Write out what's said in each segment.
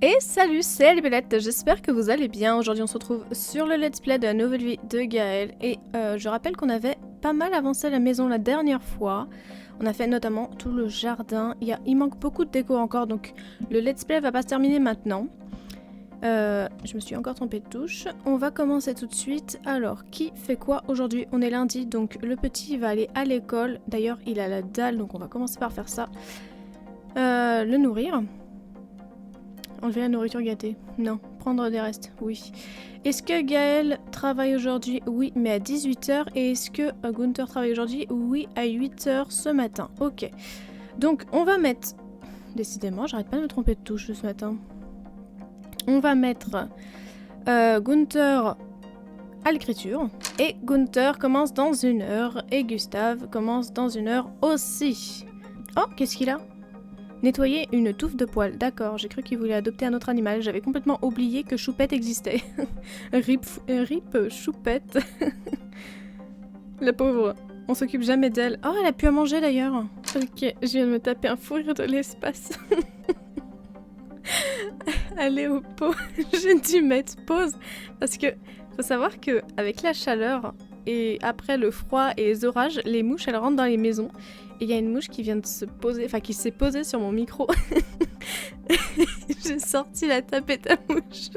Et salut, c'est Libellette, j'espère que vous allez bien. Aujourd'hui on se retrouve sur le let's play de la nouvelle vie de Gaël. Et je rappelle qu'on avait pas mal avancé la maison la dernière fois. On a fait notamment tout le jardin. Il manque beaucoup de déco encore, donc le let's play va pas se terminer maintenant. Je me suis encore trompée de touche. On va commencer tout de suite. Alors, qui fait quoi aujourd'hui? On est lundi, donc le petit va aller à l'école. D'ailleurs, il a la dalle, donc on va commencer par faire ça. Le nourrir. Enlever la nourriture gâtée. Non. Prendre des restes. Oui. Est-ce que Gaël travaille aujourd'hui? Oui, mais à 18 h. Et est-ce que Gunther travaille aujourd'hui? Oui, à 8 h ce matin. Ok. Donc, on va mettre... Décidément, j'arrête pas de me tromper de touche ce matin. On va mettre Gunther à l'écriture. Et Gunther commence dans 1 heure. Et Gustave commence dans 1 heure aussi. Oh, qu'est-ce qu'il a? Nettoyer une touffe de poils. D'accord, j'ai cru qu'il voulait adopter un autre animal. J'avais complètement oublié que Choupette existait. Rip Choupette. La pauvre. On s'occupe jamais d'elle. Oh, elle a pu à manger d'ailleurs. Ok, je viens de me taper un fou rire de l'espace. Allez au pot. J'ai dû mettre pause. Parce que faut savoir que avec la chaleur et après le froid et les orages, les mouches elles rentrent dans les maisons. Et il y a une mouche qui vient de se poser, enfin qui s'est posée sur mon micro. J'ai sorti la tapette à mouche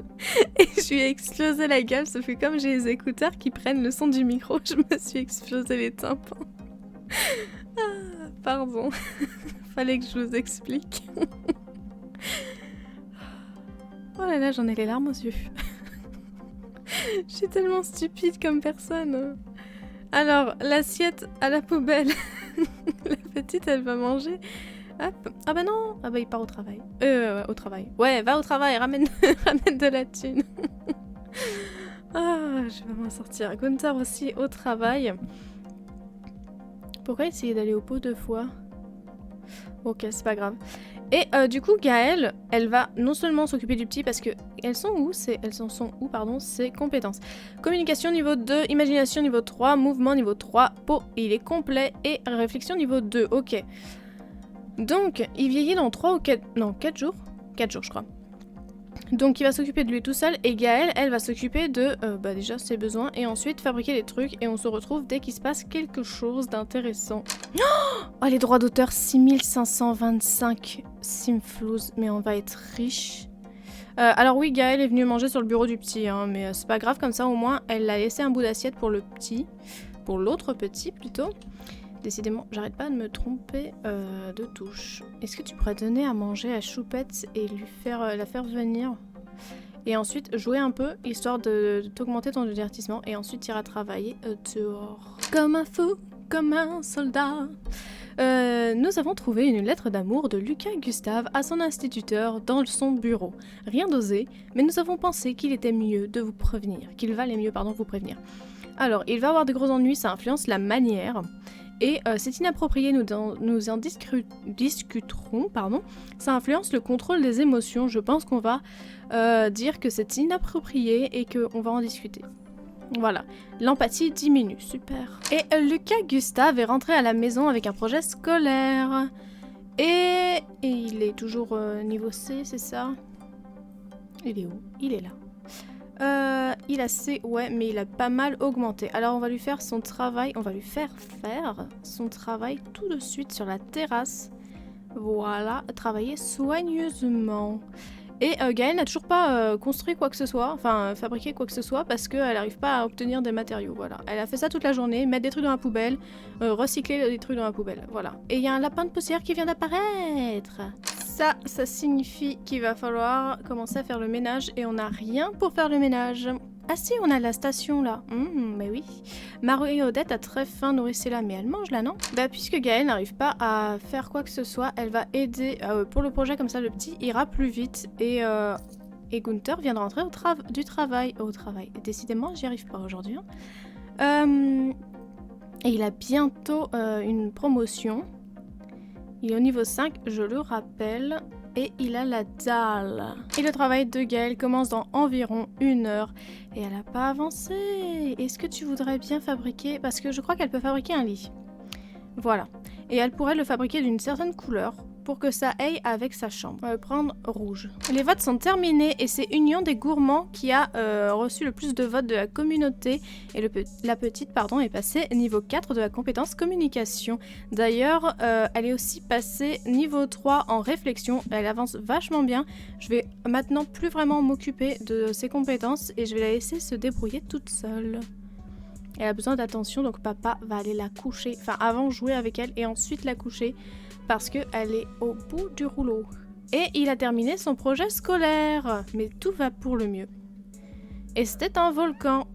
et je lui ai explosé la gueule. Ça fait comme j'ai les écouteurs qui prennent le son du micro. Je me suis explosé les tympans. Ah, pardon. Fallait que je vous explique. Oh là là, j'en ai les larmes aux yeux. Je suis tellement stupide comme personne. Alors, l'assiette à la poubelle. La petite, elle va manger. Hop. Ah bah non. Ah bah il part au travail. Au travail. Ouais, va au travail, ramène, ramène de la thune. Ah, je vais m'en sortir. Gunther aussi au travail. Pourquoi essayer d'aller au pot 2 fois? Ok, c'est pas grave. Et du coup, Gaëlle, elle va non seulement s'occuper du petit parce que elles sont où? Elles en sont où, pardon, ses compétences. Communication niveau 2, imagination niveau 3, mouvement niveau 3, pot, il est complet et réflexion niveau 2. Ok. Donc, il vieillit dans 3 ou 4... Non, 4 jours 4 jours, je crois. Donc, il va s'occuper de lui tout seul et Gaëlle, elle va s'occuper de, déjà, ses besoins et ensuite fabriquer les trucs et on se retrouve dès qu'il se passe quelque chose d'intéressant. Oh, les droits d'auteur, 6525 Simflouz, mais on va être riche. Alors oui, Gaëlle est venue manger sur le bureau du petit, hein, mais c'est pas grave, comme ça au moins, elle a laissé un bout d'assiette pour le petit, pour l'autre petit plutôt. Décidément, j'arrête pas de me tromper de touche. Est-ce que tu pourrais donner à manger à Choupette et lui faire, la faire venir? Et ensuite, jouer un peu, histoire de t'augmenter ton divertissement. Et ensuite, iras travailler dehors. Comme un fou, comme un soldat. Nous avons trouvé une lettre d'amour de Lucas Gustave à son instituteur dans son bureau. Rien d'osé, mais nous avons pensé qu'il était mieux de vous prévenir. Qu'il valait mieux, pardon, vous prévenir. Alors, il va avoir de gros ennuis, ça influence la manière... Et c'est inapproprié, nous en discuterons, pardon. Ça influence le contrôle des émotions. Je pense qu'on va dire que c'est inapproprié et qu'on va en discuter. Voilà, l'empathie diminue, super. Et Lucas Gustave est rentré à la maison avec un projet scolaire. Et il est toujours niveau C, c'est ça? Il est où? Il est là. Il a C, ouais, mais il a pas mal augmenté. Alors on va lui faire son travail, on va lui faire son travail tout de suite sur la terrasse. Voilà, travailler soigneusement. Et Gaëlle n'a toujours pas construit quoi que ce soit, enfin fabriqué quoi que ce soit parce qu'elle n'arrive pas à obtenir des matériaux, voilà. Elle a fait ça toute la journée, mettre des trucs dans la poubelle, recycler des trucs dans la poubelle, voilà. Et il y a un lapin de poussière qui vient d'apparaître. Ça signifie qu'il va falloir commencer à faire le ménage et on n'a rien pour faire le ménage. Ah si, on a la station là. Mais oui. Marie et Odette a très faim, nourrissez-la, mais elle mange là, non? Bah puisque Gaëlle n'arrive pas à faire quoi que ce soit, elle va aider pour le projet, comme ça le petit ira plus vite et Gunther vient de rentrer du travail. Au travail. Décidément, j'y arrive pas aujourd'hui. Hein. Et il a bientôt une promotion. Il est au niveau 5, je le rappelle, et il a la dalle. Et le travail de Gaëlle commence dans environ 1 heure. Et elle n'a pas avancé. Est-ce que tu voudrais bien fabriquer... Parce que je crois qu'elle peut fabriquer un lit. Voilà. Et elle pourrait le fabriquer d'une certaine couleur. pour que ça aille avec sa chambre. On va prendre rouge. Les votes sont terminés et c'est Union des Gourmands qui a reçu le plus de votes de la communauté et la petite pardon, est passée niveau 4 de la compétence communication. D'ailleurs, elle est aussi passée niveau 3 en réflexion. Elle avance vachement bien. Je vais maintenant plus vraiment m'occuper de ses compétences et je vais la laisser se débrouiller toute seule. Elle a besoin d'attention, donc papa va aller la coucher. Enfin, avant jouer avec elle et ensuite la coucher parce qu'elle est au bout du rouleau. Et il a terminé son projet scolaire. Mais tout va pour le mieux. Et c'était un volcan.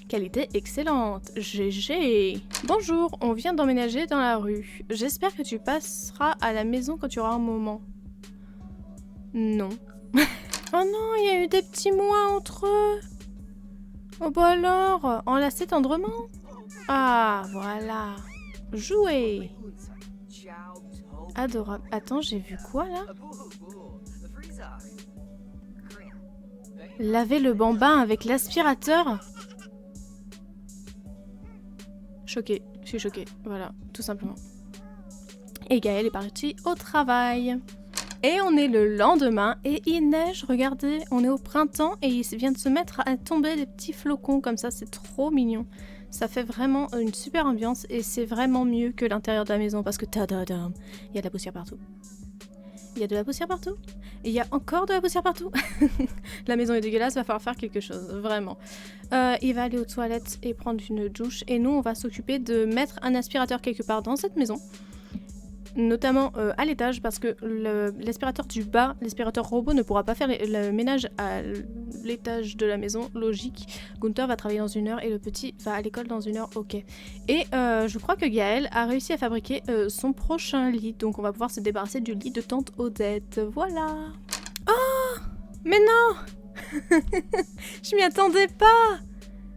Qualité excellente. GG. Bonjour, on vient d'emménager dans la rue. J'espère que tu passeras à la maison quand tu auras un moment. Non. Oh non, il y a eu des petits mois entre eux. Oh bah alors, enlacez tendrement. Ah, voilà. Jouer. Adorable. Attends, j'ai vu quoi là? Laver le bambin avec l'aspirateur? Choquée, je suis choquée. Voilà, tout simplement. Et Gaël est parti au travail. Et on est le lendemain et il neige, regardez, on est au printemps et il vient de se mettre à tomber des petits flocons comme ça, c'est trop mignon. Ça fait vraiment une super ambiance et c'est vraiment mieux que l'intérieur de la maison parce que tadadam, il y a de la poussière partout. Il y a de la poussière partout. Et il y a encore de la poussière partout. La maison est dégueulasse, va falloir faire quelque chose, vraiment. Il va aller aux toilettes et prendre une douche et nous on va s'occuper de mettre un aspirateur quelque part dans cette maison. Notamment à l'étage parce que l'aspirateur du bas, l'aspirateur robot ne pourra pas faire le ménage à l'étage de la maison, logique. Gunther va travailler dans 1 heure et le petit va à l'école dans 1 heure, ok. Et je crois que Gaël a réussi à fabriquer son prochain lit, donc on va pouvoir se débarrasser du lit de tante Odette, voilà. Oh, mais non. Je m'y attendais pas.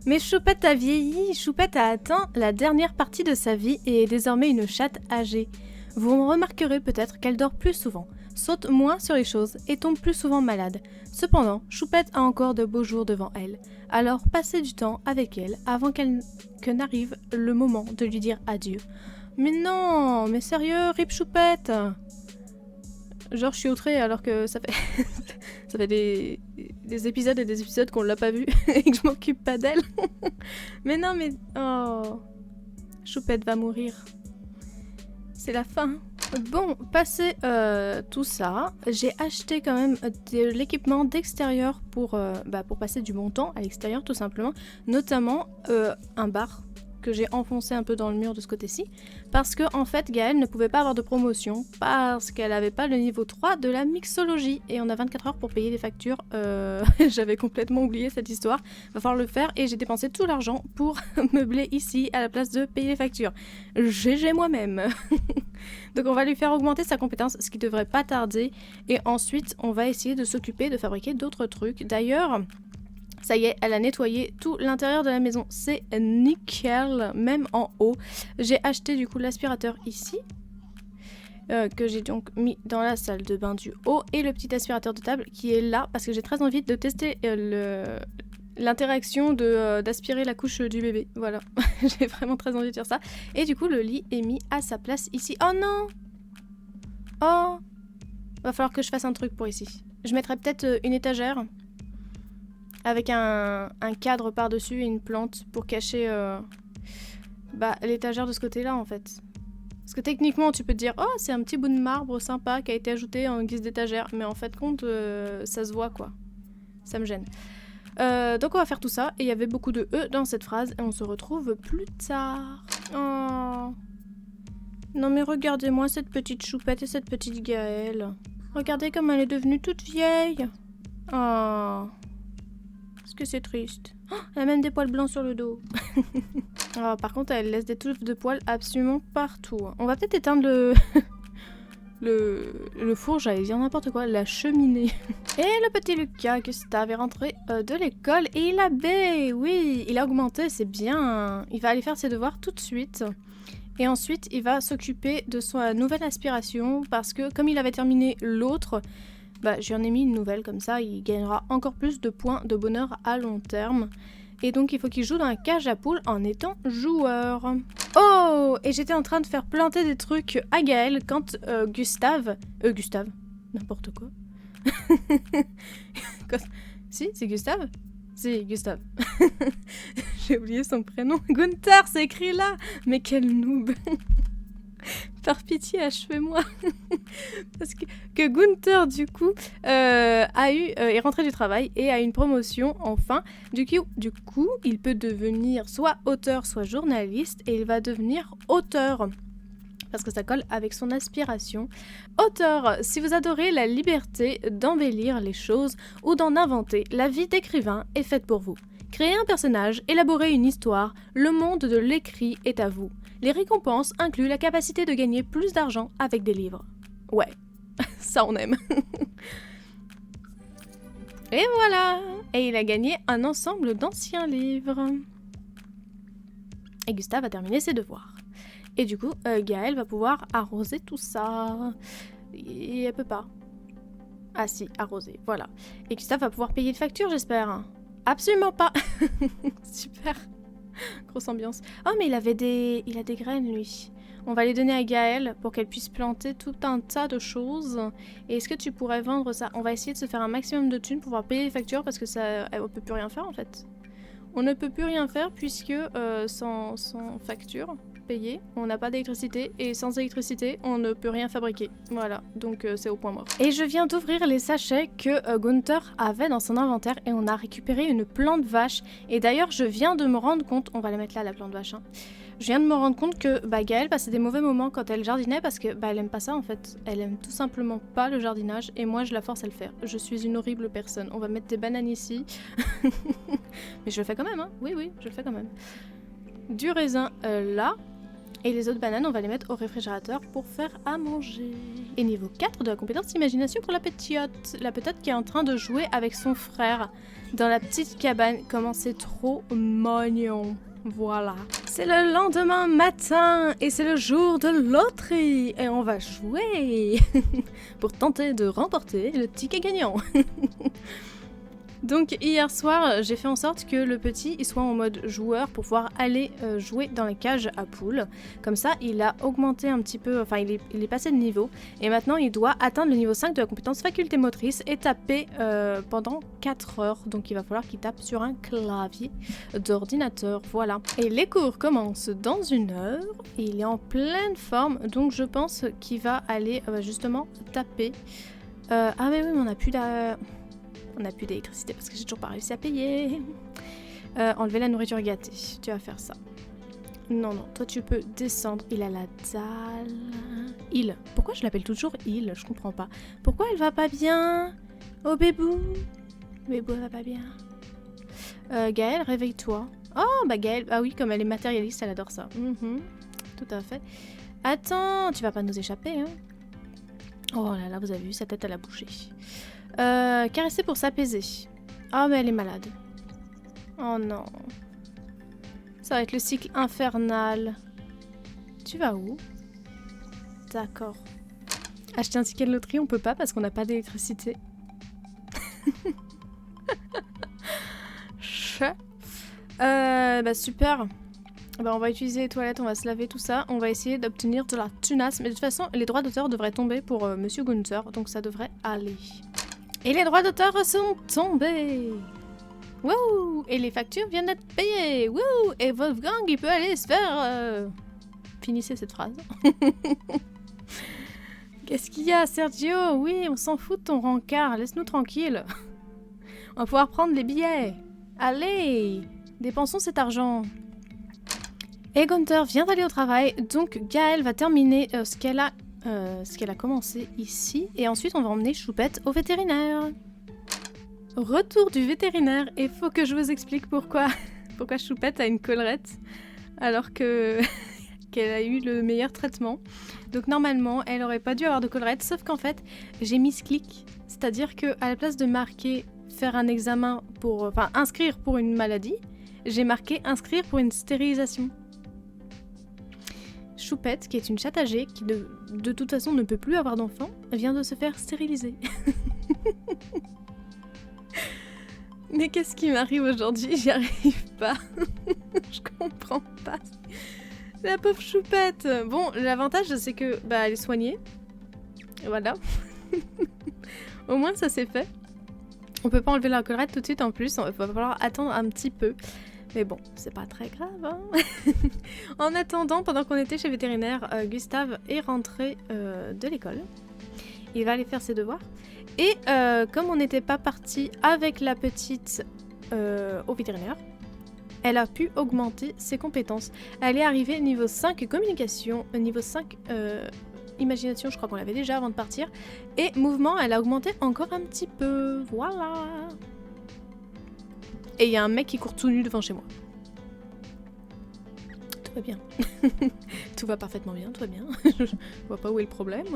Mais Choupette a vieilli, Choupette a atteint la dernière partie de sa vie et est désormais une chatte âgée. Vous remarquerez peut-être qu'elle dort plus souvent, saute moins sur les choses et tombe plus souvent malade. Cependant, Choupette a encore de beaux jours devant elle. Alors passez du temps avec elle avant que n'arrive le moment de lui dire adieu. Mais non, mais sérieux, rip Choupette. Genre je suis outrée alors que ça fait ça fait des épisodes et des épisodes qu'on l'a pas vu et que je m'occupe pas d'elle. Mais non mais oh, Choupette va mourir. C'est la fin. Bon, passé tout ça, j'ai acheté quand même de l'équipement d'extérieur pour passer du bon temps à l'extérieur tout simplement. Notamment un bar que j'ai enfoncé un peu dans le mur de ce côté-ci. Parce que en fait, Gaëlle ne pouvait pas avoir de promotion parce qu'elle n'avait pas le niveau 3 de la mixologie. Et on a 24 heures pour payer les factures. J'avais complètement oublié cette histoire. Va falloir le faire et j'ai dépensé tout l'argent pour meubler ici à la place de payer les factures. GG moi-même. Donc on va lui faire augmenter sa compétence, ce qui devrait pas tarder. Et ensuite, on va essayer de s'occuper de fabriquer d'autres trucs. D'ailleurs... ça y est, elle a nettoyé tout l'intérieur de la maison. C'est nickel, même en haut. J'ai acheté du coup l'aspirateur ici. Que j'ai donc mis dans la salle de bain du haut. Et le petit aspirateur de table qui est là. Parce que j'ai très envie de tester l'interaction d'aspirer la couche du bébé. Voilà, j'ai vraiment très envie de faire ça. Et du coup, le lit est mis à sa place ici. Oh non! Oh! Va falloir que je fasse un truc pour ici. Je mettrai peut-être une étagère. Avec un cadre par-dessus et une plante pour cacher l'étagère de ce côté-là en fait. Parce que techniquement tu peux te dire oh c'est un petit bout de marbre sympa qui a été ajouté en guise d'étagère. Mais en fait compte ça se voit quoi. Ça me gêne. Donc on va faire tout ça. Et il y avait beaucoup de E dans cette phrase. Et on se retrouve plus tard. Oh. Non mais regardez-moi cette petite Choupette et cette petite Gaëlle. Regardez comme elle est devenue toute vieille. Oh. Est-ce que c'est triste? Oh, elle a même des poils blancs sur le dos. Oh, par contre, elle laisse des touffes de poils absolument partout. On va peut-être éteindre le four, j'allais dire n'importe quoi, la cheminée. Et le petit Lucas, Gustave, est rentré de l'école et il a B. Oui, il a augmenté, c'est bien. Il va aller faire ses devoirs tout de suite. Et ensuite, il va s'occuper de sa nouvelle aspiration parce que comme il avait terminé l'autre... j'en ai mis une nouvelle comme ça, il gagnera encore plus de points de bonheur à long terme. Et donc il faut qu'il joue dans la cage à poules en étant joueur. Oh! Et j'étais en train de faire planter des trucs à Gaël quand Gustave... N'importe quoi. Si, c'est Gustave? Si, Gustave. J'ai oublié son prénom. Gunther, c'est écrit là! Mais quel noob! Par pitié, achevez-moi. Parce que Gunther, du coup, est rentré du travail et a une promotion, enfin. Du coup, il peut devenir soit auteur, soit journaliste, et il va devenir auteur. Parce que ça colle avec son aspiration. Auteur, si vous adorez la liberté d'embellir les choses ou d'en inventer, la vie d'écrivain est faite pour vous. Créer un personnage, élaborer une histoire, le monde de l'écrit est à vous. Les récompenses incluent la capacité de gagner plus d'argent avec des livres. Ouais, ça on aime. Et voilà! Et il a gagné un ensemble d'anciens livres. Et Gustave a terminé ses devoirs. Et du coup, Gaël va pouvoir arroser tout ça. Et elle peut pas. Ah si, arroser, voilà. Et Gustave va pouvoir payer les factures, j'espère. Absolument pas. Super. Grosse ambiance. Oh, mais il a des graines, lui. On va les donner à Gaël pour qu'elle puisse planter tout un tas de choses. Et est-ce que tu pourrais vendre ça? On va essayer de se faire un maximum de thunes pour pouvoir payer les factures parce que ça, on peut plus rien faire en fait. On ne peut plus rien faire puisque sans facture payée, on n'a pas d'électricité et sans électricité, on ne peut rien fabriquer. Voilà, donc c'est au point mort. Et je viens d'ouvrir les sachets que Gunther avait dans son inventaire et on a récupéré une plante vache. Et d'ailleurs, je viens de me rendre compte, on va la mettre là, la plante vache, hein. Je viens de me rendre compte que Gaëlle passait des mauvais moments quand elle jardinait parce que elle aime pas ça en fait. Elle aime tout simplement pas le jardinage et moi je la force à le faire. Je suis une horrible personne. On va mettre des bananes ici. Mais je le fais quand même, hein. Oui, je le fais quand même. Du raisin là. Et les autres bananes, on va les mettre au réfrigérateur pour faire à manger. Et niveau 4 de la compétence imagination pour la petite. La petite qui est en train de jouer avec son frère dans la petite cabane. Comment c'est trop mignon. Voilà. C'est le lendemain matin et c'est le jour de loterie. Et on va jouer pour tenter de remporter le ticket gagnant. Donc hier soir, j'ai fait en sorte que le petit il soit en mode joueur pour pouvoir aller jouer dans les cages à poules. Comme ça, il a augmenté un petit peu, enfin il est passé de niveau. Et maintenant, il doit atteindre le niveau 5 de la compétence faculté motrice et taper pendant 4 heures. Donc il va falloir qu'il tape sur un clavier d'ordinateur, voilà. Et les cours commencent dans 1 heure. Et il est en pleine forme, donc je pense qu'il va aller justement taper. Ah mais oui, mais on n'a plus d'électricité parce que j'ai toujours pas réussi à payer. Enlever la nourriture gâtée. Tu vas faire ça. Non, toi tu peux descendre. Il a la dalle. Il. Pourquoi je l'appelle toujours il? Je comprends pas. Pourquoi elle va pas bien? Oh bébou. Bébou, elle va pas bien. Gaëlle, réveille-toi. Oh, Gaëlle. Ah oui, comme elle est matérialiste, elle adore ça. Tout à fait. Attends, tu vas pas nous échapper, hein? Oh là là, vous avez vu, sa tête, elle a bougé. Caresser pour s'apaiser. Ah, mais elle est malade. Oh non. Ça va être le cycle infernal. Tu vas où? D'accord. Acheter un ticket de loterie, on peut pas parce qu'on n'a pas d'électricité. Super. On va utiliser les toilettes, on va se laver, tout ça. On va essayer d'obtenir de la tunasse. Mais de toute façon, les droits d'auteur devraient tomber pour Monsieur Gunther. Donc ça devrait aller. Et les droits d'auteur sont tombés. Wouh! Et les factures viennent d'être payées. Wouh! Et Wolfgang, il peut aller se faire... Finissez cette phrase. Qu'est-ce qu'il y a, Sergio? Oui, on s'en fout de ton rencard. Laisse-nous tranquille. On va pouvoir prendre les billets. Allez! Dépensons cet argent. Et Gunther vient d'aller au travail. Donc, Gaëlle va terminer ce qu'elle a commencé ici. Et ensuite, on va emmener Choupette au vétérinaire. Retour du vétérinaire. Et faut que je vous explique pourquoi Choupette a une collerette alors qu'elle a eu le meilleur traitement. Donc normalement, elle aurait pas dû avoir de collerette, sauf qu'en fait, j'ai mis ce clic. C'est-à-dire qu'à la place de marquer faire un examen pour... Enfin, inscrire pour une maladie, j'ai marqué inscrire pour une stérilisation. Choupette, qui est une chatte âgée, qui de toute façon ne peut plus avoir d'enfant, vient de se faire stériliser. Mais qu'est-ce qui m'arrive aujourd'hui? J'y arrive pas. Je comprends pas. La pauvre choupette. Bon, l'avantage c'est que bah elle est soignée. Voilà. Au moins ça c'est fait. On peut pas enlever la collerette tout de suite en plus. Il va falloir attendre un petit peu. Mais bon, c'est pas très grave. Hein. En attendant, pendant qu'on était chez vétérinaire, Gustave est rentré de l'école. Il va aller faire ses devoirs. Et comme on n'était pas parti avec la petite au vétérinaire, elle a pu augmenter ses compétences. Elle est arrivée niveau 5 communication, niveau 5 imagination, je crois qu'on l'avait déjà avant de partir. Et mouvement, elle a augmenté encore un petit peu. Voilà. Et il y a un mec qui court tout nu devant chez moi. Tout va bien. Tout va parfaitement bien, tout va bien. Je vois pas où est le problème.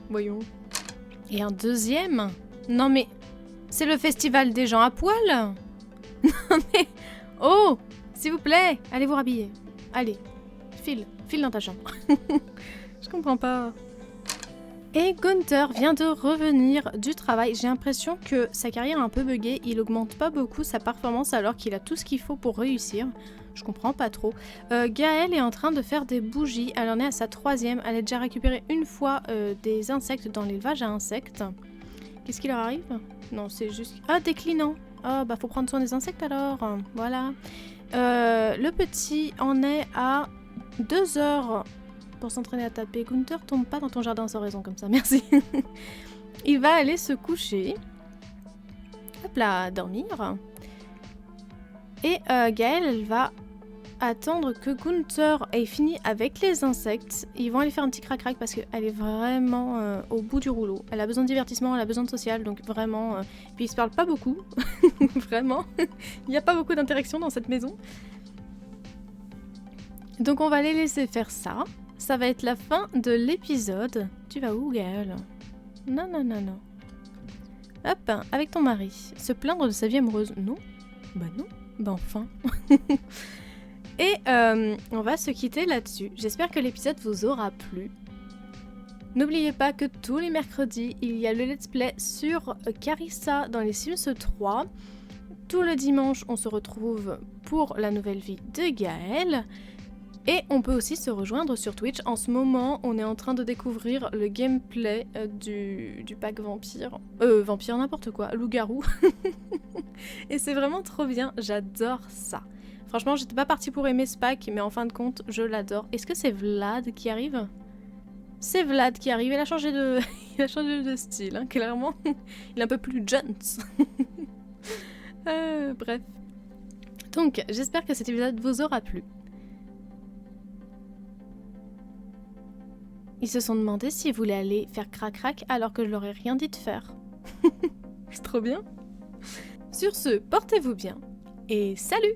Voyons. Et un deuxième? Non mais... C'est le festival des gens à poil? Non mais... Oh! S'il vous plaît, allez vous rhabiller. Allez, file dans ta chambre. Je comprends pas. Et Gunther vient de revenir du travail. J'ai l'impression que sa carrière est un peu buggée. Il augmente pas beaucoup sa performance alors qu'il a tout ce qu'il faut pour réussir. Je comprends pas trop. Gaëlle est en train de faire des bougies. Elle en est à sa 3e. Elle a déjà récupéré une fois des insectes dans l'élevage à insectes. Qu'est-ce qui leur arrive? Non, c'est juste... Ah, déclinant. Ah, bah faut prendre soin des insectes alors. Voilà. Le petit en est à 2 heures pour s'entraîner à taper. Gunther, tombe pas dans ton jardin sans raison comme ça, merci. Il va aller se coucher. Hop là, dormir. Et Gaëlle, elle va attendre que Gunther ait fini avec les insectes. Ils vont aller faire un petit crac-crac parce qu'elle est vraiment au bout du rouleau. Elle a besoin de divertissement, elle a besoin de social, donc vraiment... Puis ils se parlent pas beaucoup, vraiment. Il n'y a pas beaucoup d'interaction dans cette maison. Donc on va les laisser faire ça. Ça va être la fin de l'épisode. Tu vas où, Gaëlle? Non, non, non, non. Hop, avec ton mari. Se plaindre de sa vie amoureuse. Non? Bah non. Bah enfin. Et on va se quitter là-dessus. J'espère que l'épisode vous aura plu. N'oubliez pas que tous les mercredis, il y a le let's play sur Carissa dans les Sims 3. Tout le dimanche, on se retrouve pour la nouvelle vie de Gaëlle. Et on peut aussi se rejoindre sur Twitch. En ce moment, on est en train de découvrir le gameplay du pack vampire. Vampire, n'importe quoi, loup-garou. Et c'est vraiment trop bien, j'adore ça. Franchement, j'étais pas partie pour aimer ce pack, mais en fin de compte, je l'adore. Est-ce que c'est Vlad qui arrive? C'est Vlad qui arrive, il a changé de, il a changé de style, hein, clairement. Il est un peu plus gent. Bref. Donc, j'espère que cet épisode vous aura plu. Ils se sont demandé s'ils voulaient aller faire crac-crac alors que je leur ai rien dit de faire. C'est trop bien. Sur ce, portez-vous bien et salut!